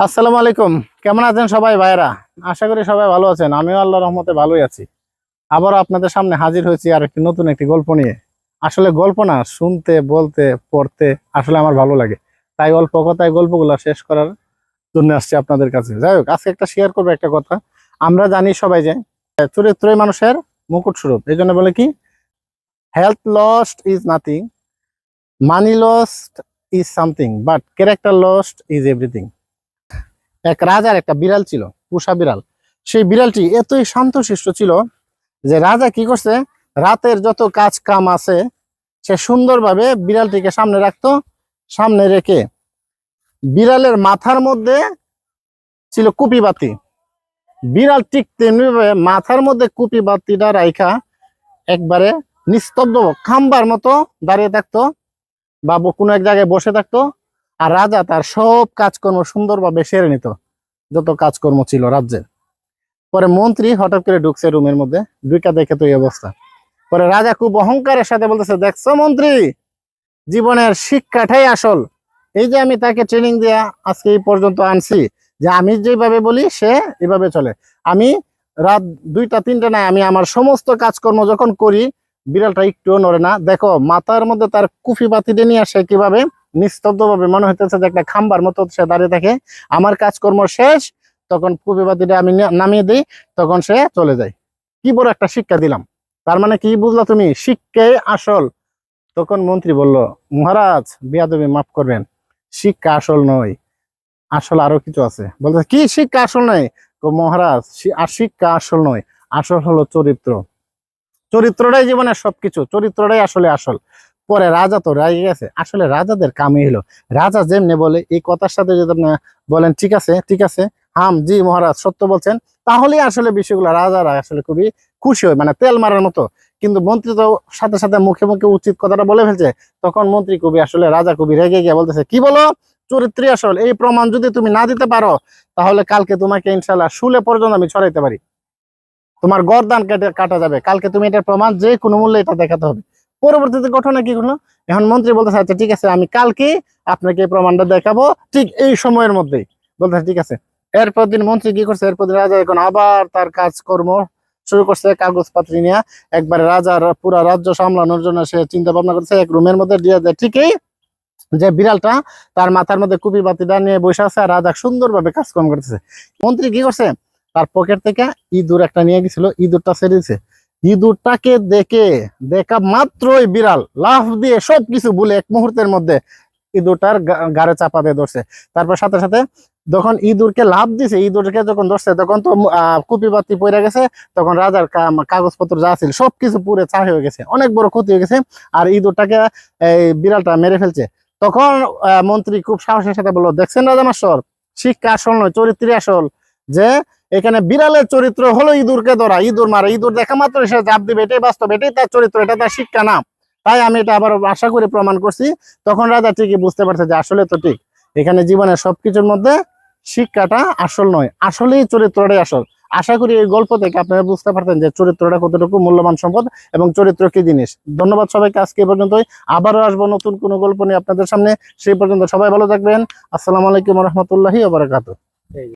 আসসালামু আলাইকুম। কেমন আছেন সবাই ভাইরা? আশা করি সবাই ভালো আছেন। আমিও আল্লাহর রহমতে ভালোই আছি। আবারও আপনাদের সামনে হাজির হয়েছি আর একটি নতুন একটি গল্প নিয়ে। আসলে গল্প না, শুনতে বলতে পড়তে আসলে আমার ভালো লাগে, তাই অল্প কথায় গল্পগুলো শেষ করার জন্য আসছি আপনাদের কাছে। যাই হোক, আজকে একটা শেয়ার করবো একটা কথা। আমরা জানি সবাই যে চরিত্রই মানুষের মুকুট স্বরূপ। এই জন্য বলে কি, health lost is nothing, money lost is something, but character lost is everything. এক রাজার একটা বিড়াল ছিল, পোষা বিড়াল। সেই বিড়ালটি এতই শান্তশিষ্ট ছিল যে রাজা কি করছে, রাতের যত কাজ কাম আছে সে সুন্দরভাবে বিড়ালটিকে সামনে রাখতো। সামনে রেখে বিড়ালের মাথার মধ্যে ছিল কুপি বাতি। বিড়াল ঠিক তেমনি ভাবে মাথার মধ্যে কুপি বাতিটা রাইখা একবারে নিস্তব্ধ খাম্বার মতো দাঁড়িয়ে থাকতো বা কোনো এক জায়গায় বসে থাকতো। আর রাজা তার সব কাজকর্ম সুন্দরভাবে সেরে নিত, যত কাজকর্ম ছিল রাজ্যের। পরে মন্ত্রী হঠাৎ করে ঢুকছে রুমের মধ্যে, ঢুকা দেখে তো এই অবস্থা। পরে রাজা খুব অহংকারের সাথে বলতেছে, দেখছো মন্ত্রী, জীবনের শিক্ষাটাই আসল। এই যে আমি তাকে ট্রেনিং দেয়া আজকে এই পর্যন্ত আনছি, যে আমি যেভাবে বলি সে এভাবে চলে। আমি রাত 2টা 3টা নাই, আমি আমার সমস্ত কাজকর্ম যখন করি বিড়ালটা একটুও নড়ে না। দেখো মাথার মধ্যে তার কুফি বাতিটা নিয়ে আসে কিভাবে নিস্তব্ধ ভাবে, মনে হইতেছে যে একটা খাম্বার মতো সে দাঁড়িয়ে থাকে। আমার কাজকর্ম শেষ, তখন কুপি বাতিটা আমি নামিয়ে দিই, তখন সে চলে যায়। কি বড় একটা শিক্ষা দিলাম। তার মানে কি বুঝলা তুমি, শিক্ষাই আসল। তখন মন্ত্রী বলল, মহারাজ বেয়াদবি মাফ করবেন, শিক্ষা আসল নয়, আসল আরো কিছু আছে। বলতে কি শিক্ষা আসল নয়? মহারাজ আর শিক্ষা আসল নয়, আসল হলো চরিত্র। চরিত্রটাই জীবনের সবকিছু, চরিত্রটাই আসলে আসল। পরে রাজা তো রেগে গেছে। আসলে রাজাদের কামই হলো, রাজা যেমনি বলে এই কথার সাথে যদি আপনি বলেন ঠিক আছে ঠিক আছে, হাম জি মহারাজ সত্য বলছেন, তাহলেই আসলে বিষয়গুলো রাজারা আসলে খুবই খুশি হয়, মানে তেল মারার মতো। কিন্তু মন্ত্রী তো সাথে সাথে মুখে মুখে উচিত কথাটা বলে ফেলছে। তখন মন্ত্রী কবি আসলে রাজা কবি রেগে গিয়ে বলতেছে, কি বলো, চরিত্রই আসল, এই প্রমাণ যদি তুমি না দিতে পারো তাহলে কালকে তোমাকে ইনশাল্লাহ শুলে পর্যন্ত আমি ছড়াইতে পারি, তোমার গর্দান কেটে কাটা যাবে। কালকে তুমি এটার প্রমাণ যে কোনো মূল্যে এটা দেখাতে হবে। পরবর্তীতে ঘটনা কি হলো, এখন মন্ত্রী বলতেছে, আচ্ছা ঠিক আছে, আমি কালকে আপনাকে এই প্রমাণটা দেখাবো ঠিক এই সময়ের মধ্যেই। বলতেছে ঠিক আছে। এরপর দিন মন্ত্রী কি করছে, এরপর দিন রাজা এখন আবার তার কাজকর্ম শুরু করছে, কাগজপত্র নিয়ে একবারে রাজার পুরা রাজ্য সামলানোর জন্য সে চিন্তা ভাবনা করছে। এক রুমের মধ্যে দিয়ে দেয় ঠিকই যে বিড়ালটা তার মাথার মধ্যে কুপি বাতিটা নিয়ে বসে আছে, আর রাজা সুন্দরভাবে কাজকর্ম করতেছে। মন্ত্রী কি করছে, তার পকেট থেকে ইঁদুর একটা নিয়ে গেছিল, ইঁদুরটা ছেড়ে দিছে। ইঁদুরটাকে দেখা মাত্রই বিড়াল লাফ দিয়ে সবকিছু ভুলে এক মুহূর্তের মধ্যে ইঁদুরটার গাড়ে চাপা দিয়ে ধরছে। তারপর সাথে সাথে যখন ইঁদুরকে লাফ দিছে, ইঁদুরকে যখন ধরছে তখন তো কুপি বাতি পড়ে গেছে। তখন রাজার কাগজপত্র যা ছিল সবকিছু পুরে চা হয়ে গেছে, অনেক বড় ক্ষতি হয়ে গেছে। আর ইঁদুরটাকে এই বিড়ালটা মেরে ফেলছে। তখন মন্ত্রী খুব সাহসের সাথে বললো, দেখছেন রাজা মাস্টার, শিক্ষা আসল নয়, চরিত্রই আসল। যে এখানে বিড়ালের চরিত্র হলো ইঁদুরকে ধরা, ইঁদুর মারা, ইঁদুর দেখা মাত্র সে জাপ দিবে, এটাই বাস্তব, এটাই তার চরিত্র, এটা তার শিক্ষা না। তাই আমি এটা আবার আশা করে প্রমাণ করছি। তখন রাজা ঠিকই বুঝতে পারছে যে আসলে তো ঠিক, এখানে জীবনের সবকিছুর মধ্যে শিক্ষাটা আসল নয়, আসলেই চরিত্রটাই আসল। আশা করি এই গল্প থেকে আপনারা বুঝতে পারতেন যে চরিত্রটা কতটুকু মূল্যবান সম্পদ এবং চরিত্র কি জিনিস। ধন্যবাদ সবাইকে, আজকে এ পর্যন্তই। আবারও আসবো নতুন কোনো গল্প নিয়ে আপনাদের সামনে। সেই পর্যন্ত সবাই ভালো থাকবেন। আসসালামু আলাইকুম রহমতুল্লাহি ওয়া বারাকাতুহু।